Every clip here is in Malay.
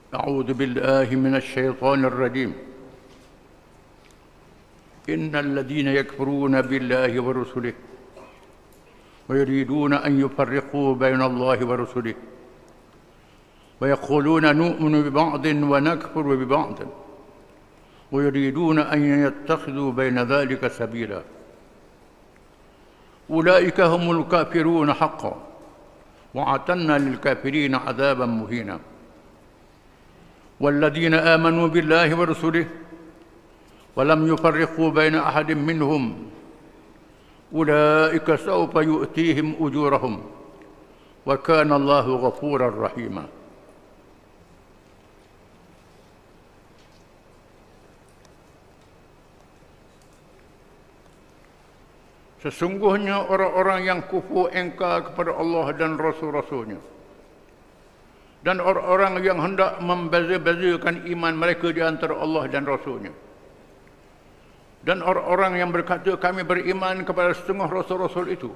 أعوذ بالله من الشيطان الرجيم. إن الذين يكفرون بالله ورسله ويريدون أن يفرقوا بين الله ورسله ويقولون نؤمن ببعض ونكفر ببعض ويريدون أن يتخذوا بين ذلك سبيلا أولئك هم الكافرون حقا وأعتدنا للكافرين عذابا مهينا. والذين آمنوا بالله ورسله ولم يفرقوا بين أحد منهم أولئك سوف يؤتيهم أجورهم وكان الله غفورا رحيما. Sesungguhnya orang-orang yang kufur engkar kepada Allah dan Rasul-Rasulnya, dan orang-orang yang hendak membeza-bezakan iman mereka di antara Allah dan Rasulnya, dan orang-orang yang berkata kami beriman kepada setengah Rasul-Rasul itu,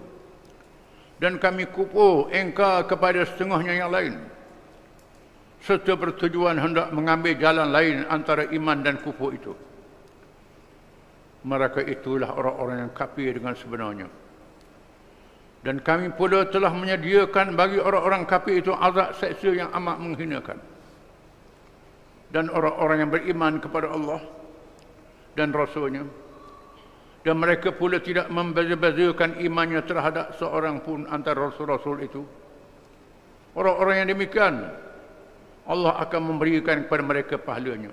dan kami kufur engkar kepada setengahnya yang lain, serta bertujuan hendak mengambil jalan lain antara iman dan kufur itu, mereka itulah orang-orang yang kafir dengan sebenarnya. Dan kami pula telah menyediakan bagi orang-orang kafir itu azab seksa yang amat menghinakan. Dan orang-orang yang beriman kepada Allah dan Rasulnya, dan mereka pula tidak membeza-bezakan imannya terhadap seorang pun antara Rasul-Rasul itu, orang-orang yang demikian Allah akan memberikan kepada mereka pahalanya.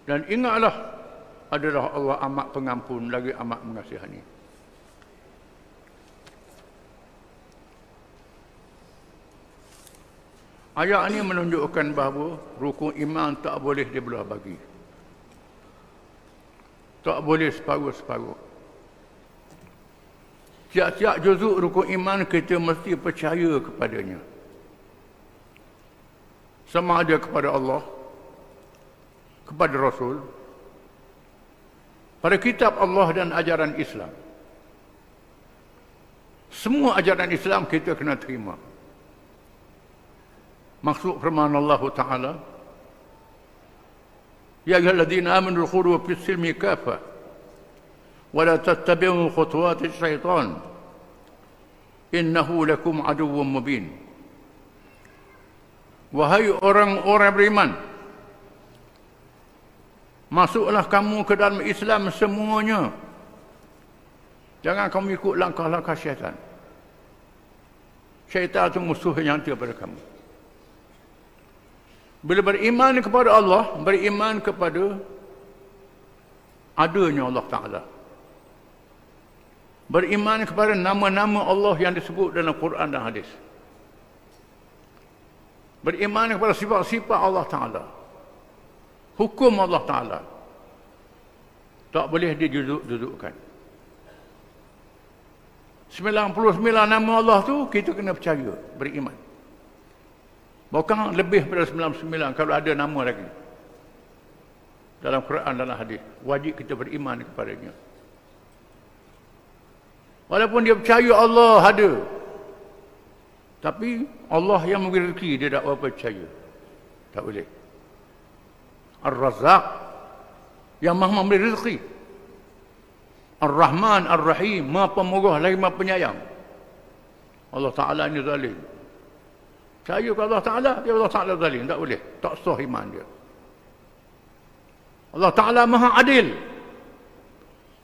Dan ingatlah, adalah Allah amat pengampun lagi amat mengasihani. Ayat ini menunjukkan bahawa rukun iman tak boleh dibelah bagi. Tak boleh separuh-separuh. Tiap-tiap juzuk rukun iman kita mesti percaya kepadanya. Sama ada kepada Allah, kepada Rasul, pada kitab Allah dan ajaran Islam. Semua ajaran Islam kita kena terima. Maksud firman Allah Ta'ala, Ya ayyuhalladzina amanu udkhulu fis silmi kaffah wa la tattabi'u khutuwati syaitan innahu lakum aduwwun mubin. Wahai orang-orang beriman, masuklah kamu ke dalam Islam semuanya. Jangan kamu ikut langkah-langkah syaitan. Syaitan itu musuh yang nyata pada kamu. Bila beriman kepada Allah, beriman kepada adanya Allah Ta'ala. Beriman kepada nama-nama Allah yang disebut dalam Quran dan hadis. Beriman kepada sifat-sifat Allah Ta'ala. Hukum Allah Ta'ala. Tak boleh diduduk-dudukkan. 99 nama Allah tu kita kena percaya, beriman. Bukan lebih daripada 99 kalau ada nama lagi. Dalam Quran dan hadis, wajib kita beriman kepadanya. Walaupun dia percaya Allah ada, tapi Allah yang memberi rezeki dia tak apa percaya. Tak boleh. Ar-Razzaq, yang maha memberi rezeki. Ar-Rahman, Ar-Rahim, maha pemurah lagi maha penyayang. Allah Ta'ala ini zalim. Percaya kepada Allah Ta'ala, dia Allah Ta'ala zalim. Tak boleh. Tak sah iman dia. Allah Ta'ala maha adil.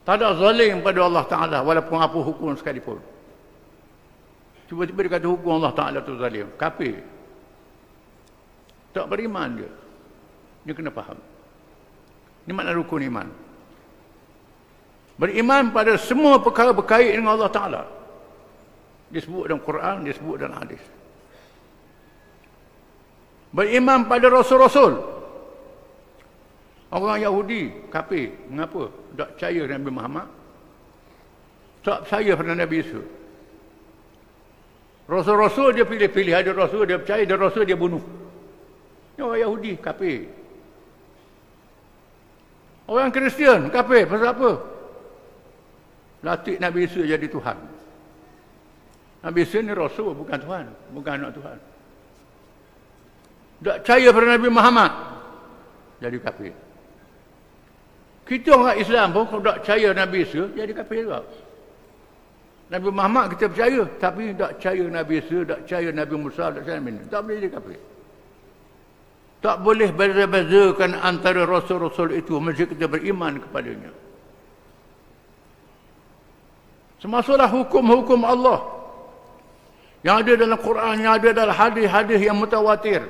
Tak ada zalim pada Allah Ta'ala walaupun apa hukum sekalipun. Tiba-tiba dia kata hukum Allah Ta'ala itu zalim. Kafir. Tak beriman dia. Dia kena faham. Ini makna rukun iman. Beriman pada semua perkara berkait dengan Allah Ta'ala. Disebut dalam Quran, disebut dalam hadis. Beriman pada Rasul-Rasul. Orang Yahudi, kafir. Mengapa? Tak percaya Nabi Muhammad. Tak percaya pada Nabi Yusuf. Rasul-Rasul dia pilih-pilih. Ada Rasul dia percaya, ada Rasul dia bunuh. Ini orang Yahudi, kafir. Orang Kristian, kafir. Pasal apa? Latih Nabi Yusuf jadi Tuhan. Nabi Yusuf ni Rasul, bukan Tuhan. Bukan anak Tuhan. Tak percaya pada Nabi Muhammad, jadi kafir. Kita orang Islam pun kalau tak percaya Nabi Isa, jadi kafir juga. Nabi Muhammad kita percaya, tapi tak percaya Nabi Isa, tak percaya Nabi Musa, tak percaya Nabi Nuh, tak boleh jadi kafir. Tak boleh beza-bezakan antara rasul-rasul itu, mesti kita beriman kepadanya. Semasulah hukum-hukum Allah yang ada dalam Quran, yang ada dalam hadis-hadis yang mutawatir.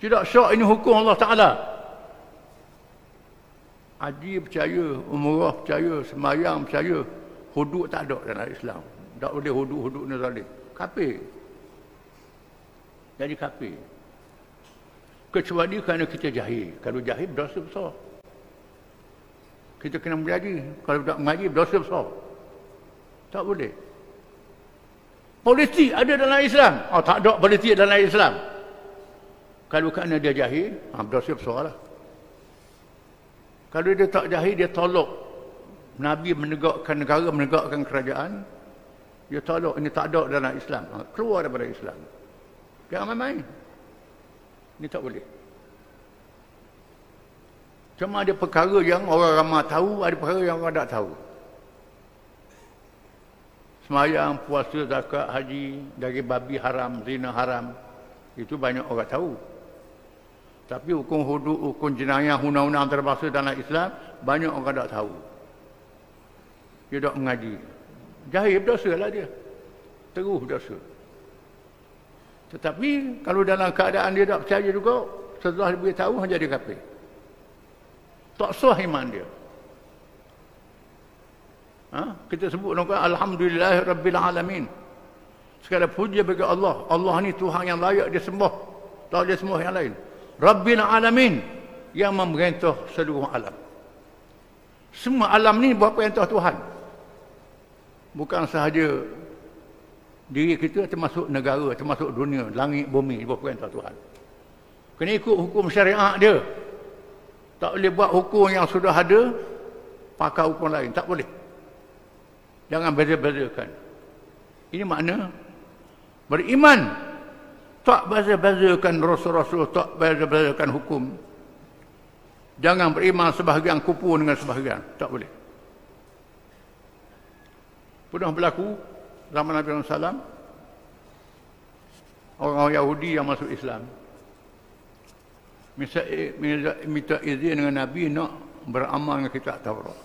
Tidak syak ini hukum Allah Ta'ala. Haji percaya, umrah percaya, sembahyang percaya, hudud tak ada dalam Islam. Tak boleh hudud ni zalim. Kafir. Jadi kafir. Kecuali kerana kita jahil. Kalau jahil berdosa besar. Kita kena mengaji. Kalau tak mengaji berdosa besar. Tak boleh. Politik ada dalam Islam. Oh, tak ada politik dalam Islam. Kalau kerana dia jahil, berdosa besar lah. Kalau dia tak jahil, dia tolak Nabi menegakkan negara, menegakkan kerajaan. Dia tolak, ini tak ada dalam Islam. Keluar daripada Islam. Jangan main-main. Ini tak boleh. Cuma ada perkara yang orang ramai tahu, ada perkara yang orang tak tahu. Semayang, puasa, zakat, haji, daging babi haram, zina haram. Itu banyak orang tahu. Tapi hukum hudud, hukum jenayah, undang-undang antarabangsa dalam Islam, banyak orang tak tahu. Dia tak mengaji. Jahil berdosa lah dia. Terus berdosa. Tetapi kalau dalam keadaan dia tak percaya juga, setelah dia beritahu, jadi kafir. Tak sah iman dia. Kita sebut Alhamdulillah Rabbil Alamin. Segala puji bagi Allah. Allah ni Tuhan yang layak dia sembah. Tak dia sembah yang lain. Rabbil Alamin, yang memerintah seluruh alam. Semua alam ni buat perintah Tuhan. Bukan sahaja diri kita, termasuk negara, termasuk dunia, langit, bumi, buat perintah Tuhan. Kena ikut hukum syariat dia. Tak boleh buat hukum yang sudah ada, pakai hukum lain. Tak boleh. Jangan beza-bezakan. Ini makna beriman. Tak beza-bezakan rasul-rasul, tak beza-bezakan hukum. Jangan beriman sebahagian kupu dengan sebahagian. Tak boleh. Pernah berlaku zaman Nabi SAW, orang Yahudi yang masuk Islam minta izin dengan Nabi nak beramal dengan kitab Taurat.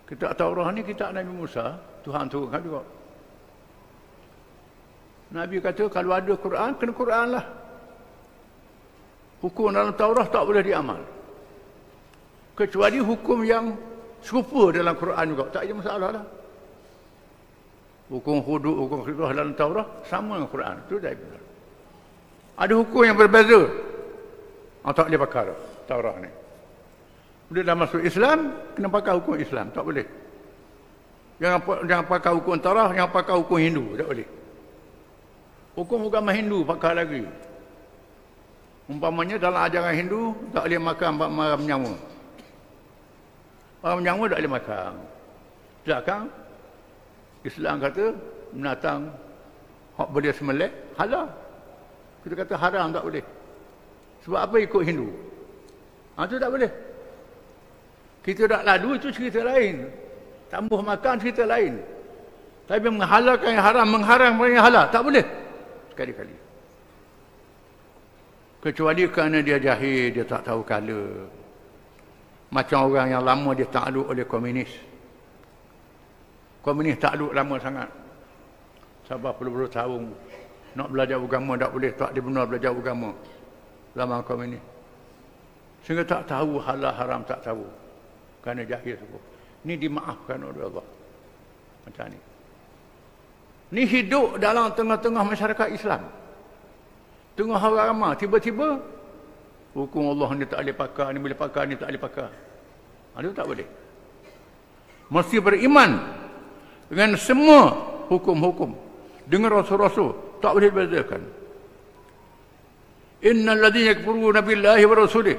Kitab Taurat ni kitab Nabi Musa, Tuhan turunkan juga. Nabi kata kalau ada Quran, kena Quran lah. Hukum dalam Taurat tak boleh diamal. Kecuali hukum yang serupa dalam Quran juga. Tak ada masalah lah. Hukum hudud, hukum khidmah dalam Taurat sama dengan Quran. Itu dah benar. Ada hukum yang berbeza. Tak boleh pakai Taurat ni. Bila dah masuk Islam, kena pakai hukum Islam. Tak boleh. Jangan pakai hukum Taurat, jangan pakai hukum Hindu. Tak boleh. Hukum agama Hindu pakai lagi. Umpamanya dalam ajaran Hindu, tak boleh makan malam menyawa. Malam menyawa tak boleh makan. Sedangkan Islam kata binatang hak boleh sembelih halal. Kita kata haram tak boleh. Sebab apa ikut Hindu? Itu tak boleh. Kita tak ladu itu cerita lain. Tambah makan cerita lain. Tapi menghalalkan yang haram, mengharamkan yang halal tak boleh. Sekali-kali. Kecuali kerana dia jahil, dia tak tahu kala. Macam orang yang lama dia takluk oleh komunis. Komunis takluk lama sangat. Sabar puluh-puluh tahun. Nak belajar agama tak boleh, tak dibenar belajar agama. Zaman komunis. Sehingga tak tahu halal haram, tak tahu. Kerana jahil semua. Ini dimaafkan oleh Allah. Macam ni. Ini hidup dalam tengah-tengah masyarakat Islam. Tengah orang ramai, tiba-tiba hukum Allah ni tak boleh pakai, ni boleh pakai, ni tak boleh pakai. Itu tak boleh. Mesti beriman dengan semua hukum-hukum. Dengan rasul-rasul, tak boleh dibezakan. Innal ladzina yakfuruna billahi wa rasulih.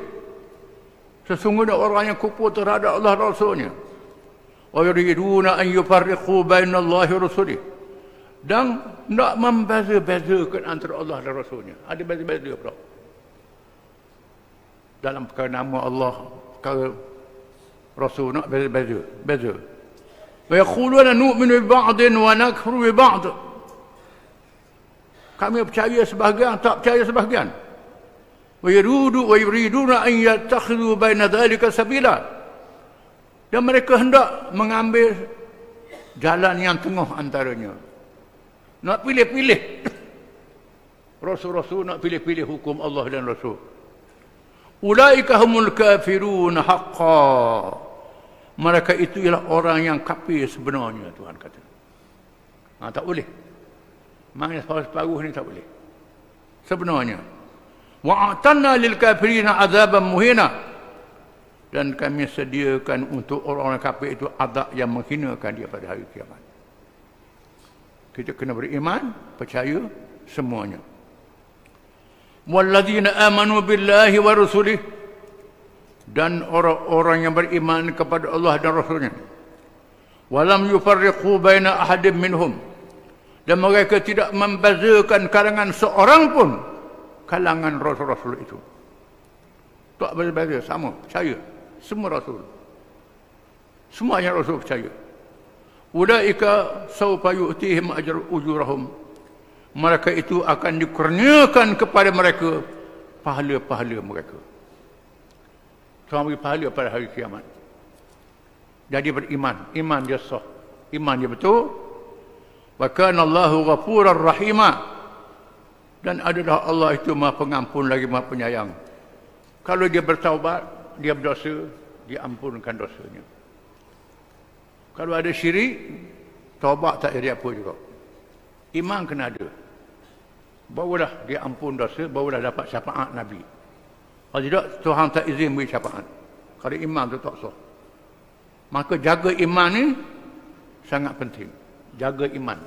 Sesungguhnya orang yang kufur terhadap Allah dan Rasulnya. Wa yuriduna an yufarriqu bainallahi wa rasulih. Dan tidak membeza-bezakan antara Allah dan Rasulnya. Ada beza-beza pula. Dalam perkara nama Allah, perkara Rasul, nak beza-beza. Beza. Wa yaquluna nu'minu bi ba'din wa nakfuru bi ba'd. Kami percaya sebahagian, tak percaya sebahagian. Wa yuriduna an yattakhidhu baina dhalika sabila. Dan mereka hendak mengambil jalan yang tengah antaranya. Nak pilih-pilih. Rasul-rasul nak pilih-pilih hukum Allah dan Rasul. Ulaika humul kafirun haqqan. Mereka itu ialah orang yang kafir sebenarnya, Tuhan kata. Tak boleh. Maknanya separuh ni tak boleh. Sebenarnya. Wa'atanna lil kafirina azaban muhina. Dan kami sediakan untuk orang-orang kafir itu azab yang menghinakan dia pada hari kiamat. Kita kena beriman, percaya semuanya. Walladzina amanu billahi wa rusulih. Dan orang-orang yang beriman kepada Allah dan Rasulnya. Walam yufarriqu baina ahadin minhum. Dan mereka tidak membezakan kalangan seorang pun kalangan Rasul-Rasul itu. Tak berbeza, sama, percaya. Semua Rasul. Semuanya Rasul percaya. Ulaika sawfa yu'tihim ujurahum. Mereka itu akan dikurniakan kepada mereka pahala-pahala mereka. Tuhan beri pahala pada hari kiamat. Jadi beriman. Iman dia sah. Iman dia betul. Wa kana Allahu ghafurar rahima. Dan adalah Allah itu Maha Pengampun lagi Maha Penyayang. Kalau dia bertaubat, dia berdosa, diampunkan dosanya. Kalau ada syirik, taubat tak jadi apa juga. Iman kena ada. Barulah dia ampun dosa, barulah dapat syafaat Nabi. Kalau tidak, Tuhan tak izin beri syafaat. Kalau iman tu tak sah. Maka jaga iman ni sangat penting. Jaga iman.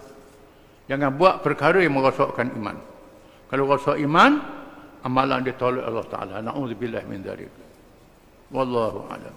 Jangan buat perkara yang merosakkan iman. Kalau rosak iman, amalan ditolak Allah Ta'ala. Na'udzubillah min dzalik. Wallahu a'lam.